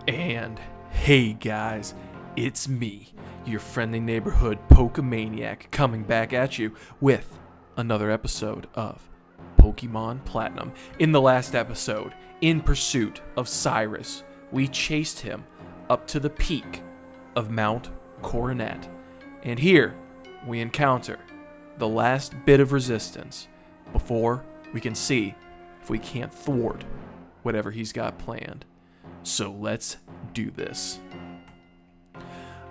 And hey guys, it's me, your friendly neighborhood Pokemaniac, coming back at you with another episode of Pokemon Platinum. In the last episode, in pursuit of Cyrus, we chased him up to the peak of Mount Coronet. And here, we encounter the last bit of resistance before we can see if we can't thwart whatever he's got planned. So let's do this.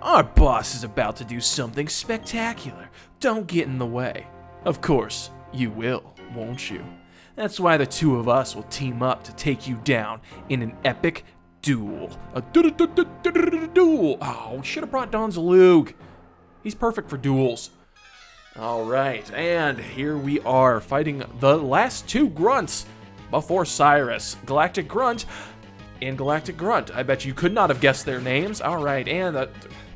Our boss is about to do something spectacular. Don't get in the way. Of course, you will, won't you? That's why the two of us will team up to take you down in an epic duel. A duel. Oh, should have brought Donzalug. He's perfect for duels. Alright, and here we are fighting the last two grunts before Cyrus. Galactic Grunt and Galactic Grunt. I bet you could not have guessed their names. Alright, and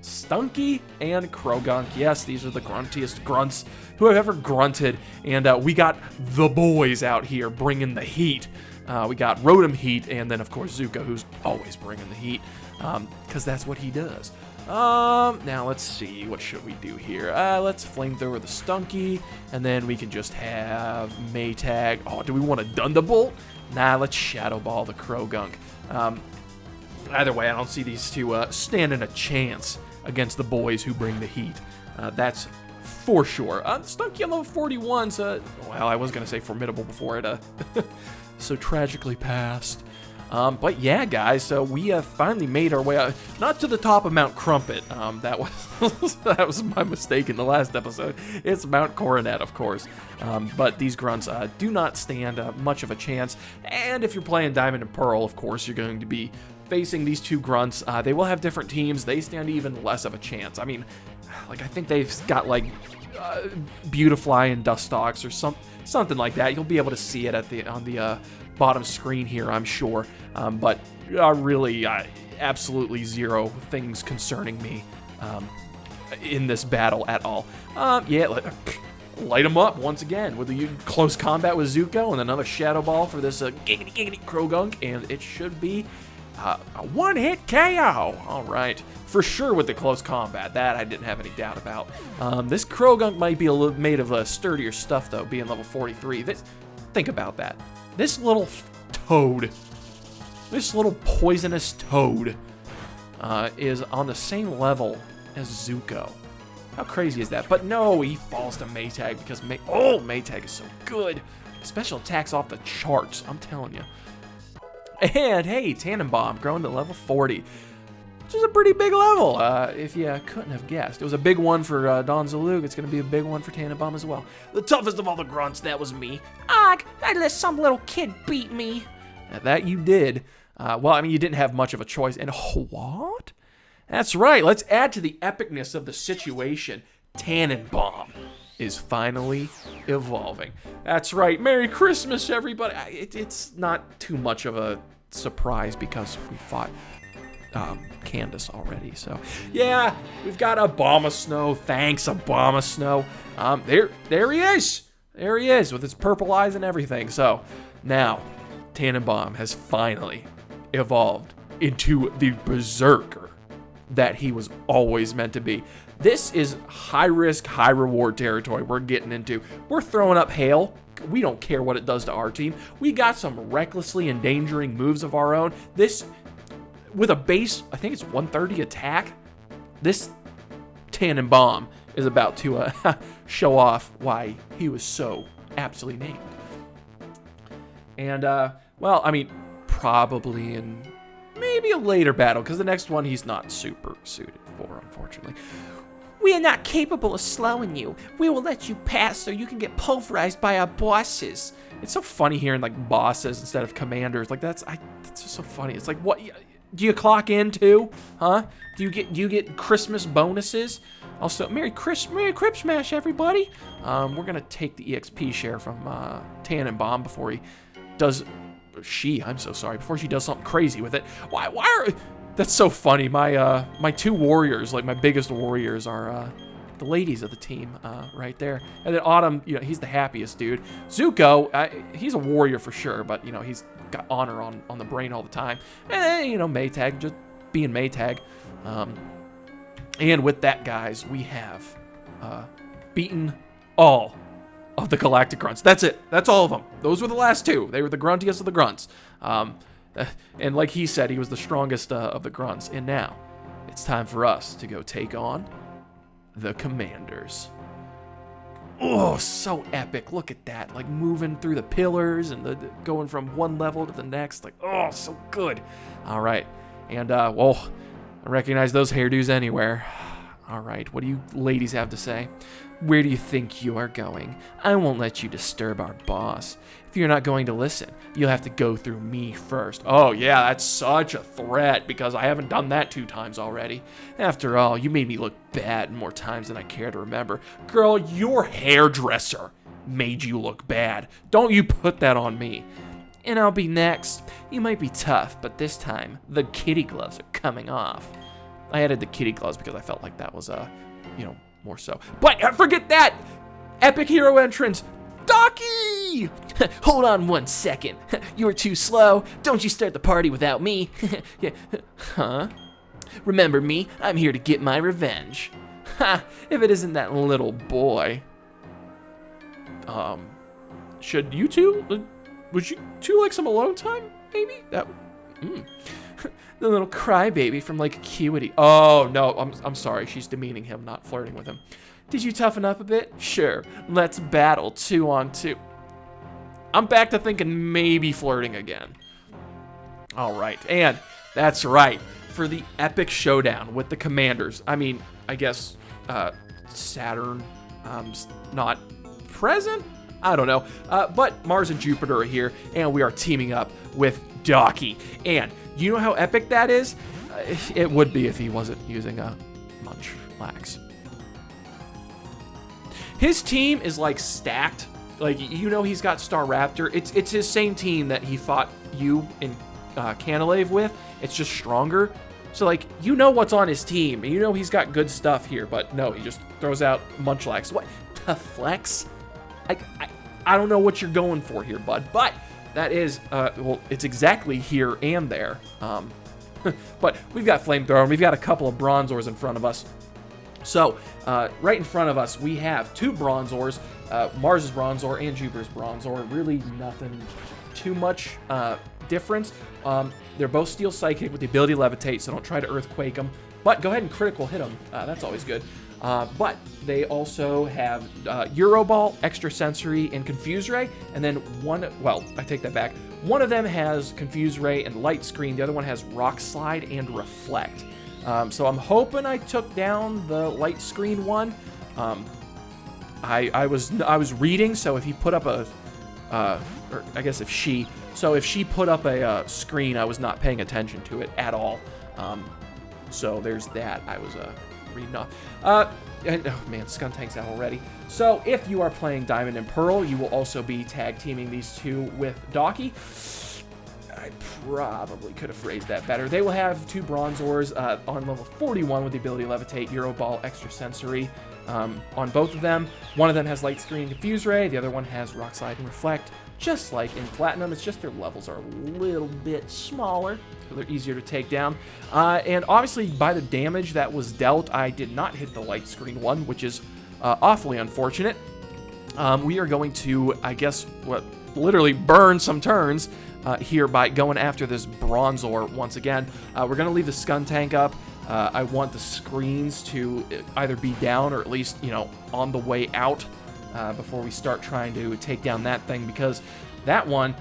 Stunky and Krogunk. Yes, these are the gruntiest grunts who have ever grunted. And we got the boys out here bringing the heat. We got Rotom Heat, and then, of course, Zuko, who's always bringing the heat, because that's what he does. Now, let's see. What should we do here? Let's Flamethrower the Stunky, and then we can just have Maytag. Oh, do we want a Thunderbolt? Nah, let's Shadow Ball the Krogunk. Either way, I don't see these two standing a chance against the boys who bring the heat. That's for sure. Stunky on level 41, so, well, I was going to say formidable before it so tragically passed. But yeah, guys, so we finally made our way out, not to the top of Mount Crumpet. That was my mistake in the last episode. It's Mount Coronet, of course. But these grunts do not stand much of a chance. And if you're playing Diamond and Pearl, of course, you're going to be facing these two grunts. They will have different teams. They stand even less of a chance. I mean, like, I think they've got, like, Beautifly and Dustox or something like that. You'll be able to see it on the bottom screen here, I'm sure. But really, absolutely zero things concerning me in this battle at all. Yeah, light them up once again with a close combat with Zuko and another Shadow Ball for this giggity Krogunk, and it should be a one-hit KO. All right, for sure with the close combat. That I didn't have any doubt about. This Krogunk might be a little made of sturdier stuff, though, being level 43. Think about that. This little toad, this little poisonous toad, is on the same level as Zuko. How crazy is that? But no, he falls to Maytag because Maytag is so good. Special attacks off the charts, I'm telling you. And hey, Tannenbaum growing to level 40, which is a pretty big level, if you couldn't have guessed. It was a big one for Donzalug. It's going to be a big one for Tannenbaum as well. The toughest of all the grunts, that was me. I let some little kid beat me. That you did. Well, I mean, you didn't have much of a choice. And what? That's right. Let's add to the epicness of the situation. Tannenbaum is finally evolving. That's right. Merry Christmas, everybody. It's not too much of a surprise because we fought Candace already. So, yeah, we've got Abomasnow. Thanks, Abomasnow. There he is. There he is with his purple eyes and everything. So, now, Tannenbaum has finally evolved into the berserker that he was always meant to be. This is high-risk, high-reward territory we're getting into. We're throwing up hail. We don't care what it does to our team. We got some recklessly endangering moves of our own. This, with a base, I think it's 130 attack, this Tannenbaum is about to show off why he was so aptly named. And, well, I mean, probably in maybe a later battle, because the next one he's not super suited for, unfortunately. We are not capable of slowing you. We will let you pass so you can get pulverized by our bosses. It's so funny hearing, like, bosses instead of commanders. Like, that's just so funny. It's like, what? Do you clock in too? Huh? Do you get Christmas bonuses? Also, Merry Crip Smash, everybody. We're gonna take the EXP share from Tannenbaum before he does. I'm so sorry. Before she does something crazy with it. Why are? That's so funny. My two warriors, like my biggest warriors, are the ladies of the team right there. And then Autumn, you know, he's the happiest dude. Zuko, he's a warrior for sure, but you know he's got honor on the brain all the time. And then, you know, Maytag, just being Maytag. And with that, guys, we have beaten all of the Galactic Grunts. That's it. That's all of them. Those were the last two. They were the gruntiest of the grunts. And like he said, he was the strongest of the grunts. And now, it's time for us to go take on the Commanders. Oh, so epic. Look at that. Like, moving through the pillars and going from one level to the next. Like, oh, so good. All right. And, well, I recognize those hairdos anywhere. All right, what do you ladies have to say? Where do you think you are going? I won't let you disturb our boss. If you're not going to listen, you'll have to go through me first. Oh, yeah, that's such a threat because I haven't done that 2 times already. After all, you made me look bad more times than I care to remember. Girl, your hairdresser made you look bad. Don't you put that on me. And I'll be next. You might be tough, but this time, the kitty gloves are coming off. I added the kitty gloves because I felt like that was, more so. But forget that! Epic hero entrance! Docky! Hold on 1 second. You were too slow. Don't you start the party without me. Huh? Remember me? I'm here to get my revenge. Ha! If it isn't that little boy. Should you two? Would you two like some alone time? Maybe? The little crybaby from like Acuity. Oh, no. I'm sorry. She's demeaning him, not flirting with him. Did you toughen up a bit? Sure. Let's battle 2 on 2. I'm back to thinking maybe flirting again. All right. And that's right. For the epic showdown with the Commanders. I mean, I guess Saturn not present? I don't know. But Mars and Jupiter are here, and we are teaming up with DOCKY. And you know how epic that is? It would be if he wasn't using a Munchlax. His team is like stacked. Like, you know, he's got Staraptor. It's his same team that he fought you in Canalave with. It's just stronger. So, like, you know what's on his team. And you know he's got good stuff here. But no, he just throws out Munchlax. What? Tough flex? I don't know what you're going for here, bud. But that is, well, it's exactly here and there. But we've got Flamethrower, and we've got a couple of Bronzors in front of us. So, right in front of us, we have 2 Bronzors, Mars' Bronzor and Jupiter's Bronzor. Really nothing too much difference. They're both Steel Psychic with the ability to levitate, so don't try to Earthquake them. But go ahead and critical hit them. That's always good. But they also have Euroball, Extrasensory, and Confuse Ray. And then I take that back. One of them has Confuse Ray and Light Screen. The other one has Rock Slide and Reflect. So I'm hoping I took down the Light Screen one. I was reading, so if he put up if she put up a screen, I was not paying attention to it at all. So there's that. I was reading off. And, oh man, Skuntank's out already. So if you are playing Diamond and Pearl, you will also be tag teaming these two with DOCKY. I probably could have phrased that better. They will have 2 Bronzors on level 41 with the ability to levitate, Euroball, Extrasensory on both of them. One of them has Light Screen and Confuse Ray. The other one has Rock Slide and Reflect. Just like in Platinum, it's just their levels are a little bit smaller, so they're easier to take down. And obviously, by the damage that was dealt, I did not hit the Light Screen one, which is awfully unfortunate. We are going to, I guess, literally burn some turns here by going after this Bronzor once again. We're going to leave the Skuntank up. I want the screens to either be down or at least, on the way out before we start trying to take down that thing, because that one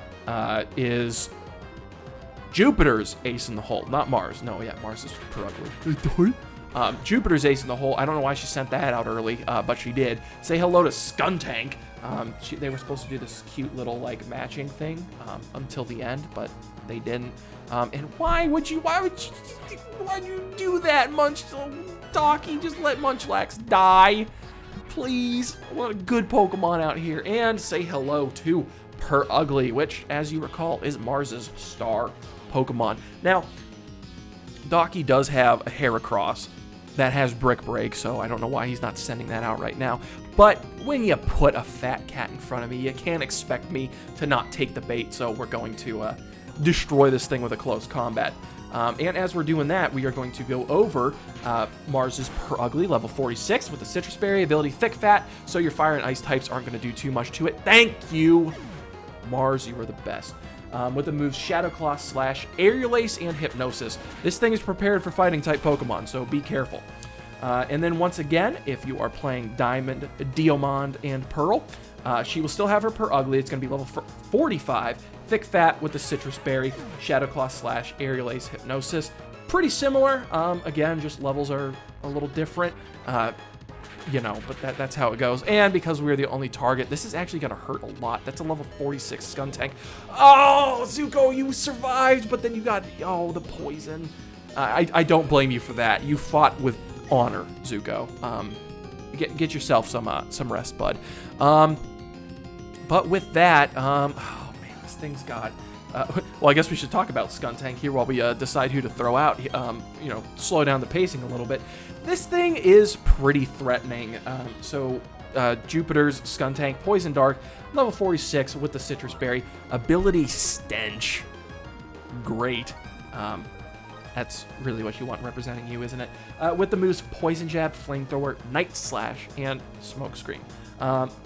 is Jupiter's ace in the hole, not Mars. No, yeah, Mars is probably. Jupiter's ace in the hole. I don't know why she sent that out early, but she did. Say hello to Skuntank. They were supposed to do this cute little matching thing until the end, but they didn't. And why would you do that, DOCKY? Just let Munchlax die, please. I want a good Pokemon out here. And say hello to Ugly, which, as you recall, is Mars's star Pokemon. Now, DOCKY does have a Heracross that has Brick Break, so I don't know why he's not sending that out right now. But when you put a fat cat in front of me, you can't expect me to not take the bait, so we're going to destroy this thing with a close combat. And as we're doing that, we are going to go over Mars's Per Ugly, level 46, with the Citrus Berry ability Thick Fat, so your fire and ice types aren't going to do too much to it. Thank you, Mars, you are the best. With the moves Shadow Claw, Slash, Aerial Ace, and Hypnosis. This thing is prepared for fighting type Pokemon, so be careful. And then once again, if you are playing Diamond, Diamond, and Pearl, she will still have her Per Ugly. It's going to be level 45. Thick Fat with the Citrus Berry, Shadow Claw, Slash, Aerial Ace, Hypnosis. Pretty similar. Again, just levels are a little different. But that's how it goes. And because we're the only target, this is actually going to hurt a lot. That's a level 46 Skuntank. Oh, Zuko, you survived, but then you got, the poison. I don't blame you for that. You fought with honor, Zuko. Get yourself some rest, bud. But with that, this thing's got... well, I guess we should talk about Skuntank here while we decide who to throw out. Slow down the pacing a little bit. This thing is pretty threatening. Jupiter's Skuntank, Poison Dark, level 46 with the Citrus Berry. Ability Stench. Great. That's really what you want representing you, isn't it? With the moves Poison Jab, Flamethrower, Night Slash, and Smokescreen.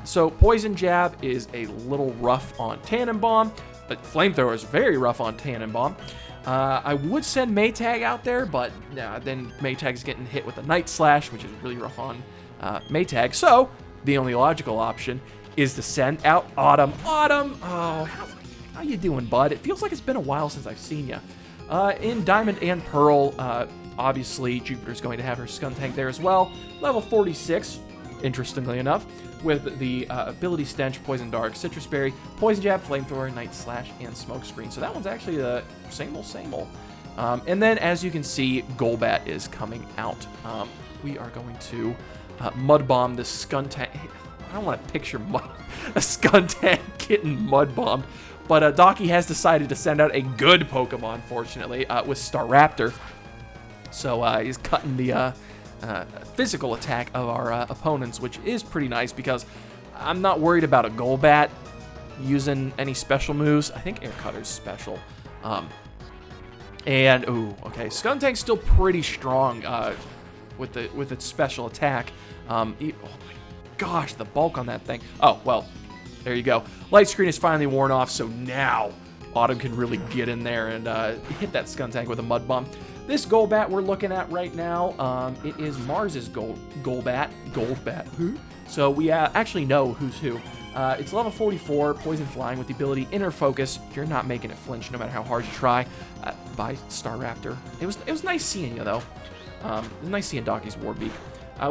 So Poison Jab is a little rough on Tannenbaum, but Flamethrower is very rough on Tannenbaum. I would send Maytag out there, but then Maytag's getting hit with a Night Slash, which is really rough on Maytag. So the only logical option is to send out Autumn. Autumn, how you doing, bud? It feels like it's been a while since I've seen you. In Diamond and Pearl, obviously Jupiter's going to have her Skuntank there as well. Level 46, interestingly enough, with the ability Stench, Poison Dark, Citrus Berry, Poison Jab, Flamethrower, Night Slash, and Smokescreen. So that one's actually the same old. And then, as you can see, Golbat is coming out. We are going to Mud Bomb the Skuntank. I don't want to picture a Skuntank getting Mud Bombed. But DOCKY has decided to send out a good Pokemon, fortunately, with Staraptor. So he's cutting the physical attack of our opponents, which is pretty nice because I'm not worried about a Golbat using any special moves. I think Air Cutter's special. Skuntank's still pretty strong with its special attack. Oh my gosh, the bulk on that thing. Oh, well. There you go. Light Screen is finally worn off, so now Autumn can really get in there and hit that Skuntank with a Mud Bomb. This Golbat we're looking at right now, it is Mars's Golbat. So we actually know who's who. It's level 44, Poison Flying with the ability Inner Focus. You're not making it flinch no matter how hard you try. By Staraptor. It was nice seeing you, though. It was nice seeing DOCKY's Warbeak.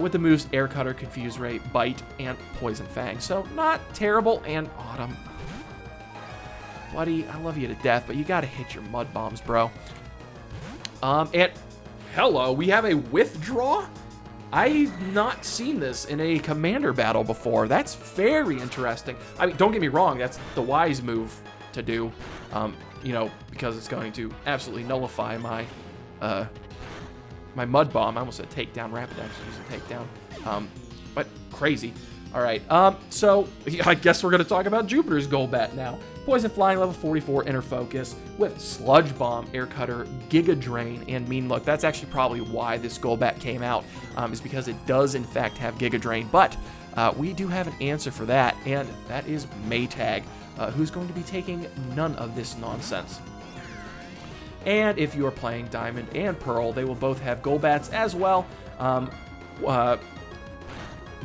With the moves Air Cutter, Confuse Ray, Bite, and Poison Fang. So, not terrible. And Autumn. Buddy, I love you to death, but you gotta hit your Mud Bombs, bro. And hello, we have a Withdraw? I've not seen this in a Commander battle before. That's very interesting. I mean, don't get me wrong, that's the wise move to do. Because it's going to absolutely nullify my Mud Bomb. I almost said Takedown. Rapidash is a Takedown. But crazy. All right. So I guess we're going to talk about Jupiter's Golbat now. Poison Flying, level 44, Inner Focus, with Sludge Bomb, Air Cutter, Giga Drain, and Mean Look. That's actually probably why this Golbat came out, is because it does, in fact, have Giga Drain. But we do have an answer for that, and that is Maytag, who's going to be taking none of this nonsense. And if you are playing Diamond and Pearl, they will both have Golbats as well.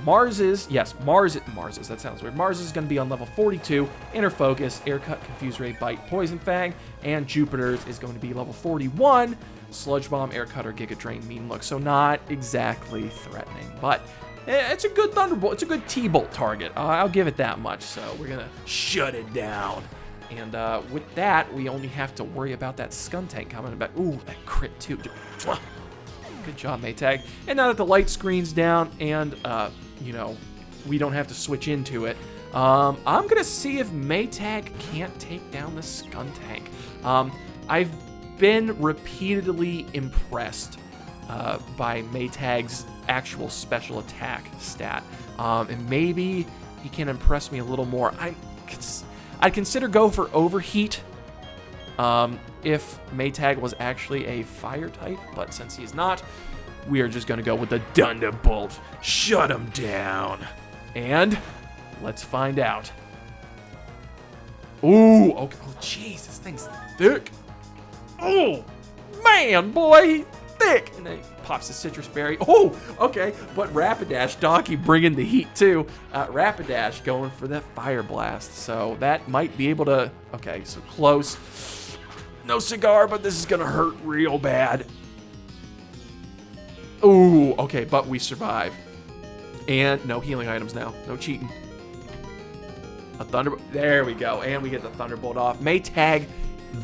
Mars's, that sounds weird. Mars is going to be on level 42, Inner Focus, Air Cut, Confuse Ray, Bite, Poison Fang, and Jupiter's is going to be level 41, Sludge Bomb, Air Cutter, Giga Drain, Mean Look. So not exactly threatening, but it's a good Thunderbolt. It's a good T-Bolt target. I'll give it that much. So we're going to shut it down. And with that, we only have to worry about that Skuntank coming back. Ooh, that crit too. Good job, Maytag. And now that the light screen's down and, we don't have to switch into it, I'm going to see if Maytag can't take down the Skuntank. I've been repeatedly impressed by Maytag's actual special attack stat. And maybe he can impress me a little more. I'd consider go for Overheat, if Maytag was actually a fire type, but since he's not, we are just going to go with the Thunderbolt. Shut him down. And let's find out. Ooh, okay. Oh, jeez, this thing's thick. Oh, man, boy, he's thick. And then he pops the citrus berry. Oh, okay, but Rapidash, Docky bringing the heat too. Rapidash going for that fire blast. So that might be able to, okay, so close. No cigar, but this is going to hurt real bad. Ooh, okay, but we survive. And no healing items now. No cheating. A Thunderbolt. There we go. And we get the Thunderbolt off. Maytag,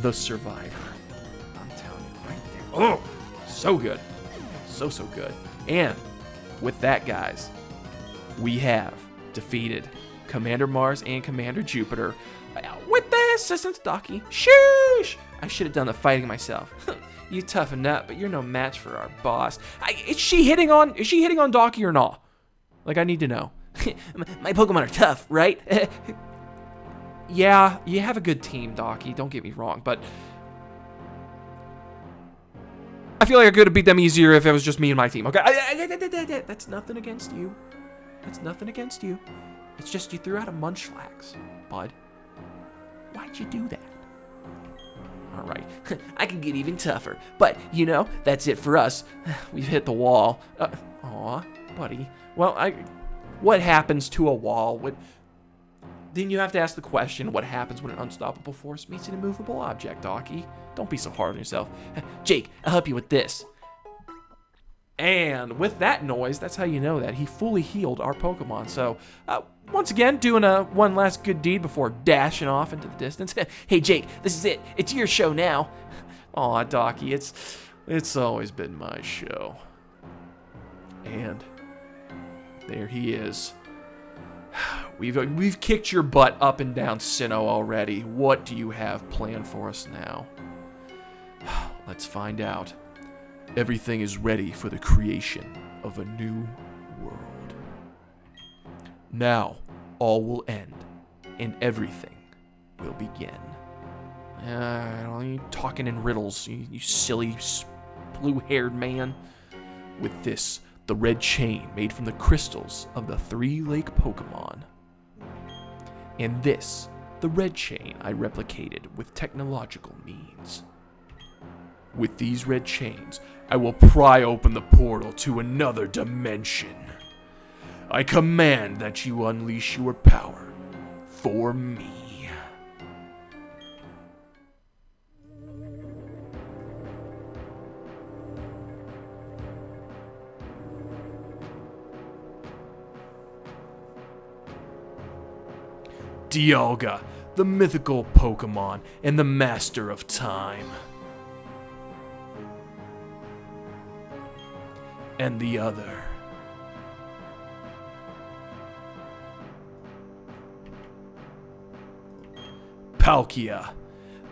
the survivor. I'm telling you right there. Oh, so good. So good. And with that, guys, we have defeated Commander Mars and Commander Jupiter with the assistance Docky. Sheesh! I should have done the fighting myself. You toughen up, but you're no match for our boss. Is she hitting on Docky or not? Like, I need to know. My Pokemon are tough, right? Yeah, you have a good team, Docky. Don't get me wrong, but I feel like I could have beat them easier if it was just me and my team. Okay, that's nothing against you. That's nothing against you. It's just you threw out a Munchlax, bud. Why'd you do that? All right, I can get even tougher, but you know, that's it for us. We've hit the wall. Aw, buddy. Well, what happens to a wall? Then you have to ask the question, what happens when an unstoppable force meets an immovable object, Docky? Don't be so hard on yourself. Jake, I'll help you with this. And with that noise, that's how you know that he fully healed our Pokemon. So, once again, doing one last good deed before dashing off into the distance. Hey, Jake, this is it. It's your show now. Aw, Docky, it's always been my show. And there he is. We've kicked your butt up and down Sinnoh already. What do you have planned for us now? Let's find out. Everything is ready for the creation of a new world. Now, all will end, and everything will begin. You talking in riddles, you silly blue-haired man. With this, the red chain made from the crystals of the three-lake Pokemon. And this, the red chain I replicated with technological means. With these red chains, I will pry open the portal to another dimension. I command that you unleash your power for me. Dialga, the mythical Pokemon and the master of time. And the other. Palkia,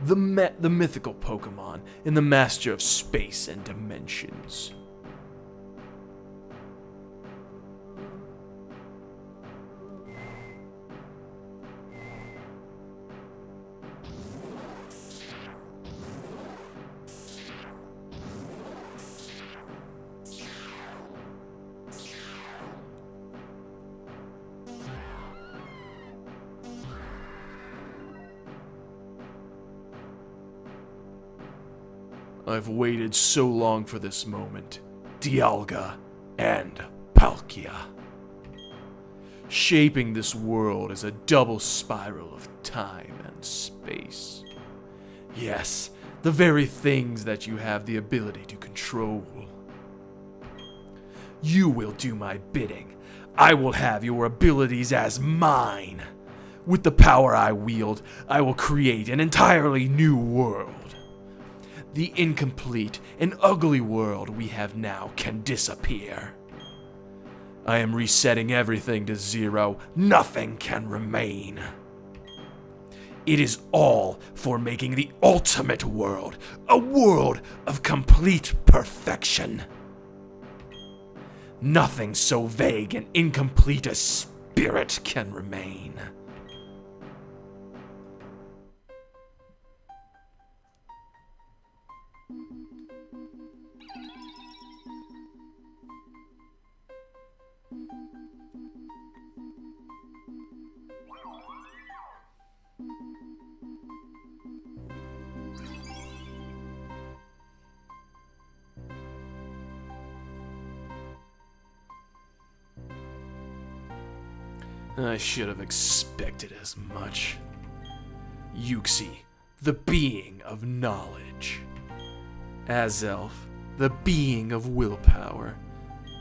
the mythical Pokemon and the master of space and dimensions. I've waited so long for this moment. Dialga and Palkia. Shaping this world as a double spiral of time and space. Yes, the very things that you have the ability to control. You will do my bidding. I will have your abilities as mine. With the power I wield, I will create an entirely new world. The incomplete and ugly world we have now can disappear. I am resetting everything to zero. Nothing can remain. It is all for making the ultimate world, a world of complete perfection. Nothing so vague and incomplete as spirit can remain. I should have expected as much. Yuxi, the being of knowledge. Azelf, the being of willpower.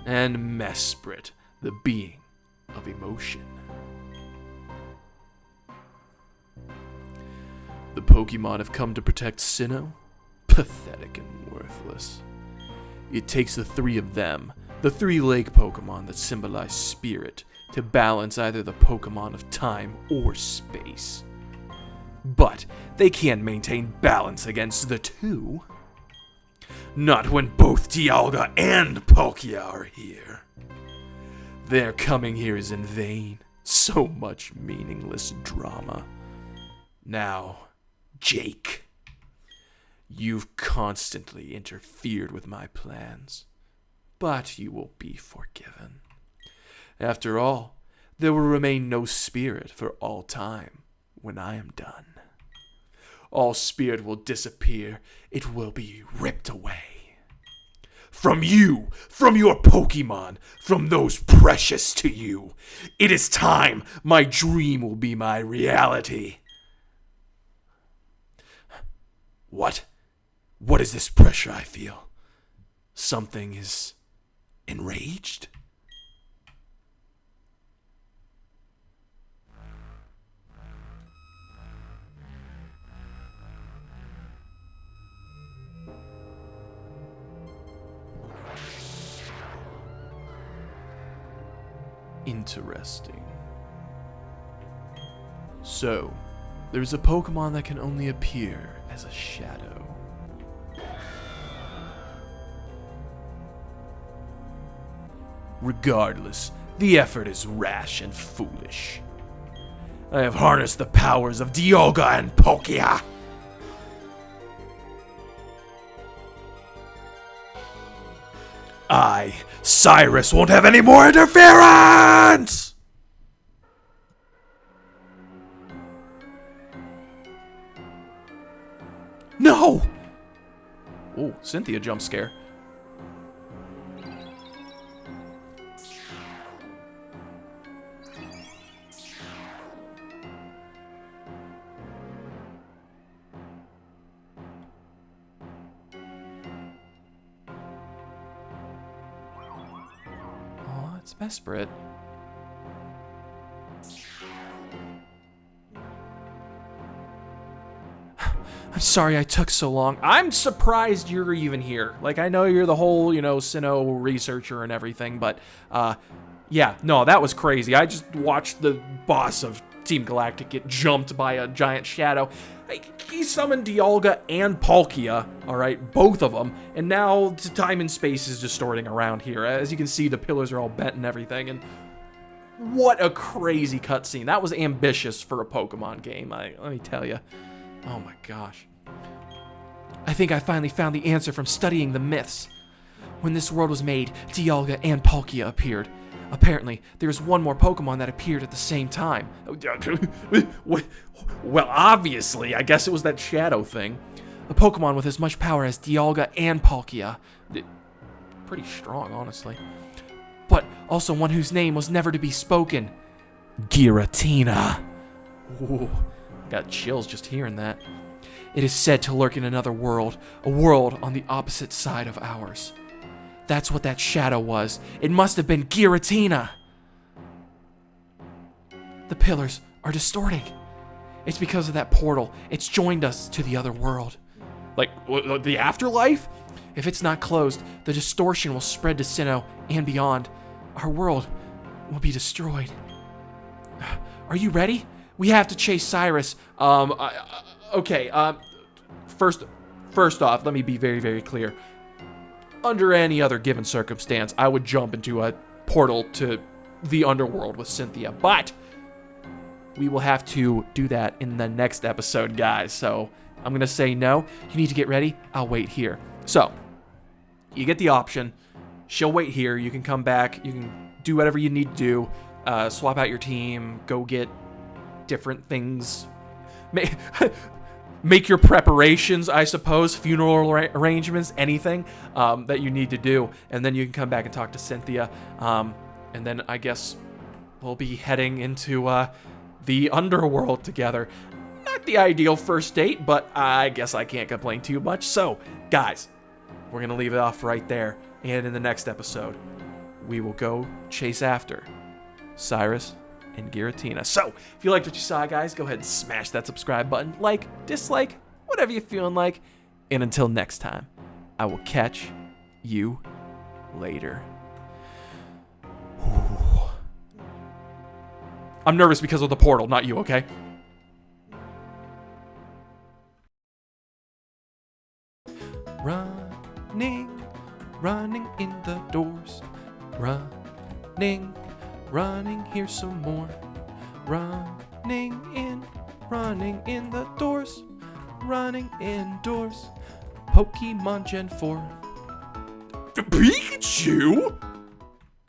And Mesprit, the being of emotion. The Pokemon have come to protect Sinnoh? Pathetic and worthless. It takes the three of them, the three lake Pokemon that symbolize spirit, to balance either the Pokemon of time or space. But they can't maintain balance against the two. Not when both Dialga and Palkia are here. Their coming here is in vain. So much meaningless drama. Now, Jake, you've constantly interfered with my plans, but you will be forgiven. After all, there will remain no spirit for all time when I am done. All spirit will disappear. It will be ripped away. From you, from your Pokemon, from those precious to you. It is time. My dream will be my reality. What? What is this pressure I feel? Something is enraged? Interesting. So, there's a Pokemon that can only appear as a shadow. Regardless, the effort is rash and foolish. I have harnessed the powers of Dialga and Palkia. I, Cyrus, won't have any more interference! No! Oh, Cynthia jump scare. It's Mesprit. I'm sorry I took so long. I'm surprised you're even here. Like, I know you're the whole, Sinnoh researcher and everything, but, yeah, no, that was crazy. I just watched the boss of Team Galactic get jumped by a giant shadow. He summoned Dialga and Palkia, alright, both of them, and now time and space is distorting around here. As you can see, the pillars are all bent and everything, and what a crazy cutscene. That was ambitious for a Pokemon game, let me tell you. Oh my gosh. I think I finally found the answer from studying the myths. When this world was made, Dialga and Palkia appeared. Apparently, there's one more Pokemon that appeared at the same time. Well, obviously, I guess it was that shadow thing. A Pokemon with as much power as Dialga and Palkia. Pretty strong, honestly. But also one whose name was never to be spoken. Giratina. Ooh, got chills just hearing that. It is said to lurk in another world, a world on the opposite side of ours. That's what that shadow was. It must have been Giratina. The pillars are distorting. It's because of that portal. It's joined us to the other world. Like, the afterlife? If it's not closed, the distortion will spread to Sinnoh and beyond. Our world will be destroyed. Are you ready? We have to chase Cyrus. Okay, first off, let me be very, very clear. Under any other given circumstance, I would jump into a portal to the underworld with Cynthia, but we will have to do that in the next episode, guys. So I'm gonna say no. You need to get ready. I'll wait here. So you get the option. She'll wait here. You can come back. You can do whatever you need to do. Swap out your team. Go get different things. Make your preparations, I suppose, funeral arrangements, anything that you need to do. And then you can come back and talk to Cynthia. And then I guess we'll be heading into the underworld together. Not the ideal first date, but I guess I can't complain too much. So, guys, we're going to leave it off right there. And in the next episode, we will go chase after Cyrus and Giratina. So, if you liked what you saw, guys, go ahead and smash that subscribe button. Like, dislike, whatever you're feeling like. And until next time, I will catch you later. Ooh. I'm nervous because of the portal, not you, okay? Running in the doors. Running here some more. Running in the doors. Running indoors. Pokemon Gen 4. Pikachu?